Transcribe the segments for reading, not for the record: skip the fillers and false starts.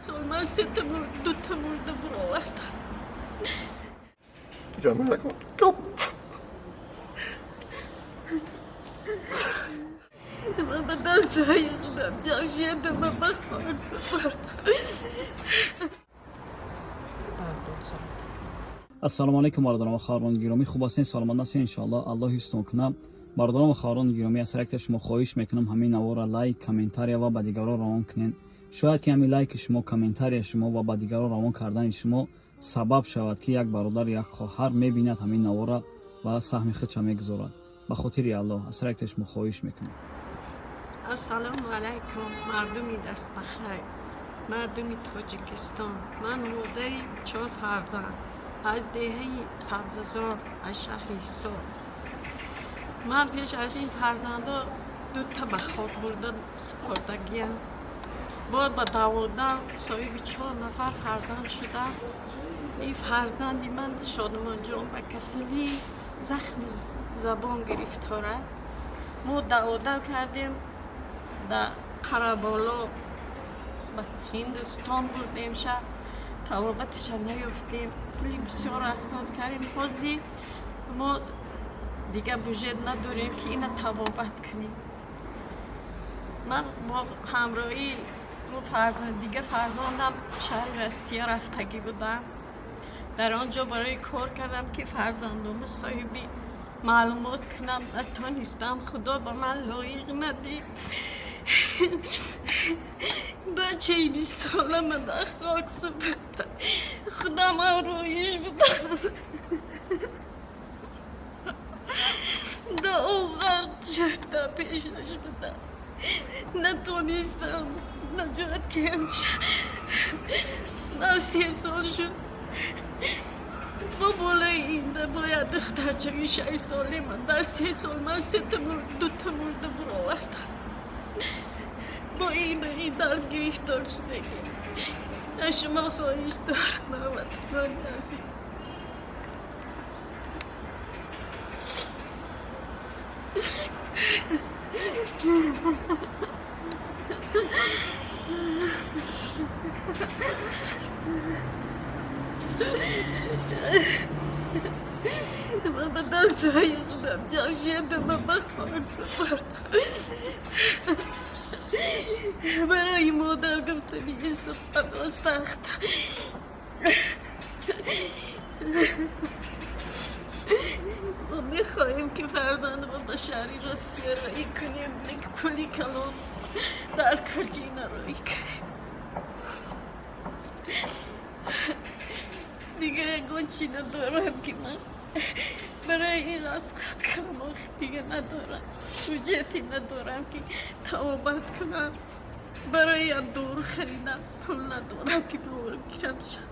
سال من سه تا دو تا مرده برآوردم. دیگه من نکن. من به دست های خودم جمشید من بخواهد سپردم. ассалому алайкум мардонам ва хаҳрони гиромӣ, хуб ҳастен, саломат ҳастен иншоаллоҳ. аллоҳ ҳифзтон кунад. мардонам ва хаҳрони гиромӣ, аз ҳар шумо хоҳиш мекунам ҳамин навора лайк, комментария ва ба дигарон равон кунед. шояд ки ҳамин лайки шумо, комментария шумо ва ба дигарон равон кардани шумо сабаб шавад ки як бародар, як хоҳар мебинад ҳамин навора ва саҳми худша мегузорад. ба хотири аллоҳ аз ҳар шумо хоҳиш мекунам. السلام علیکم مردمی دست بخیر، مردمی تاجیکستان. من مادری 4 فرزند از دهه سبززار از شهر حصار. من پیش از این فرزندا 2 تا به خواب بردن سپردگیم. بعد با 12 صاحب 4 نفر فرزند شدم. این فرزندی من شادمان جان به کسلی زخم زبان گرفتاره. ما 12 کردیم در قربالا به هندوستان بردیم شد، توابتش نیفتیم. پولی بسیار اسمت کردیم. حاضی ما دیگه بوجت نداریم که اینو توابت کنیم. من با همراهی دیگه فرزندم شهر روسیه رفتگی بودم. در آنجا برای کار کردم که فرزندم صاحبی معلومات کنم. نتونستم، خدا به من لایق ندید. بچه 20 ساله من در خاک سپردم. خدا من رویش بدم. در اوغر جهده پیشش بدم. نتونستم نجات کم شد. در 3 سال شد. با بالای اینده باید دخترچه 6 سالی من در 3 سال من 2 تا مرده برآوردم. با این به این درد گرفتار شدگی. از شما خواهش دارم وطنان عزیز. من به دست های خودم جمشید من بخواهد سپردم. برای مادر گفتم این سفر سخت. ما میخواهیم که فرزند ما به شهری روسیه رایی کنیم، لیک پولی کلان در کرکی نرایی کنیم. دیگه یکون چی ندارم که من برای این راسخت کنم. دیگه ندارم، بودجتی ندارم که توابت کنم. برای دور خریدم پول ندارم که دور گیرم شد.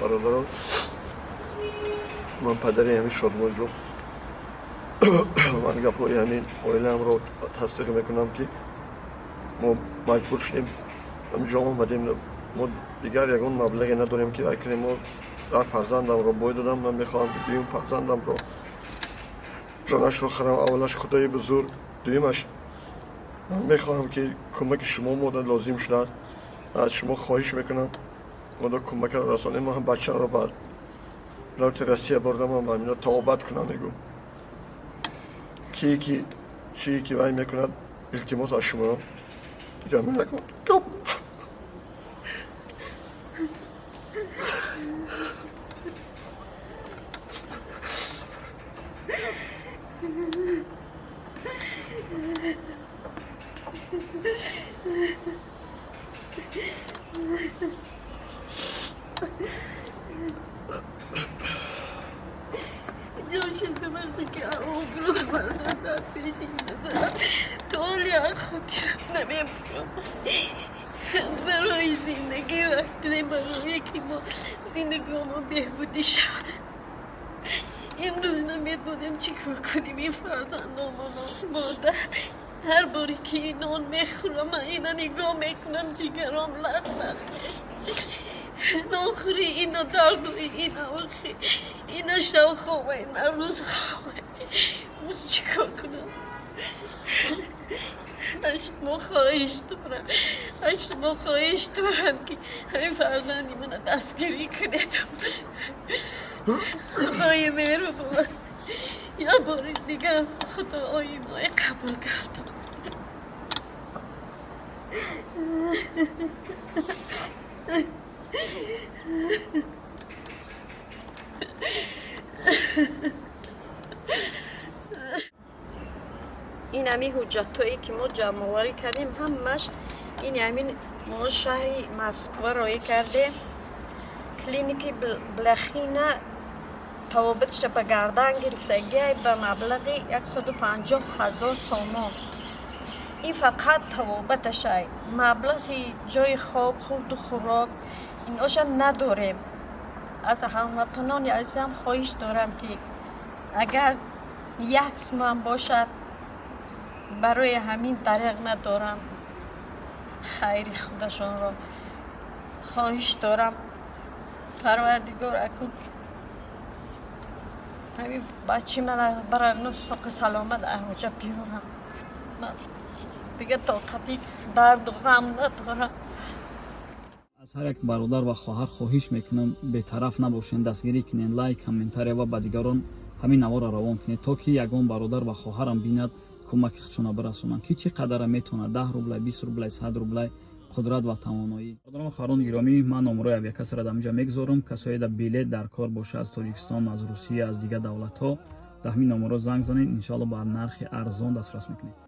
برادران، من پدری همین شادمان جو من گپای همین اویلم رو تصدیق میکنم که ما مجبور شدیم همینجا آمدیم. ما دیگر یکون مبلغی نداریم که اکنی ما در فرزندم رو باید دادم. من میخواهم که دویم فرزندم رو جانش رو خرم. اولش خدای بزرگ، دویمش من میخواهم که کمک شما مادر لازم شد. از شما خواهش میکنم مادر کمک رسانه. ما هم بچه رو بر لوت روسیه بردم و من توابت کنم. میگم چی که وای میکند التماس از شما دیگه من نکن. جمشید وقتی که آگرو مردم در پیشی بزنم تولی خاکرم نمیبرم. برای زندگی رفته، برای که ما زندگی ما بهبودی شود. امروز نمیدونیم چی کار کنیم. این فرزندم مادر هر باری که نان میخورم اینا نگاه میکنم جگرام لخ نخوری اینا دردوی اینا بخی اینا شب خوبه اینا روز خوبه موز چیکار کنم شما خواهش دارم که همین فرزندی من دستگیری کنید خدای مهربان یا بار دیگه خدای ما قبول کرد این همین حجتایی که ما جمع آوری کردیم همش این همین ما شهری مسکو رای کرده کلینیک بلخینه توابتش به گردن گرفتگی به مبلغ 150,000 سوم این فقط توابتش مبلغ جای خواب خورد و خوراک ایناشا نداریم از هموطنان عزیزم خواهش دارم که اگر 1 سوم باشد برای همین طریق ندارم خیر خودشان را خواهش دارم پروردگار اکنون همین بچه من برای نستاق سلامت احوجه بیارم من دیگه طاقتی درد و غم ندارم از هر یک برادر و خواهر خواهش میکنم بی‌طرف نباشین دستگیری کنین لایک کامنتاری و به دیگران همین نوار را روان کنید تا که یگان برادر و خواهرم بیند کمک خودشون برسونن که چقدر میتونه 10 روبل 20 روبل 100 روبل قدرت و توانایی. برادران خواهران گرامی من نمره یک کس را دمجا میگذارم کسایی در بلیط در کار باشه از تاجیکستان از روسیه از دیگر دولت ها در همین نمره زنگ زنید ان شاء الله با نرخ ارزان دسترس میکنید.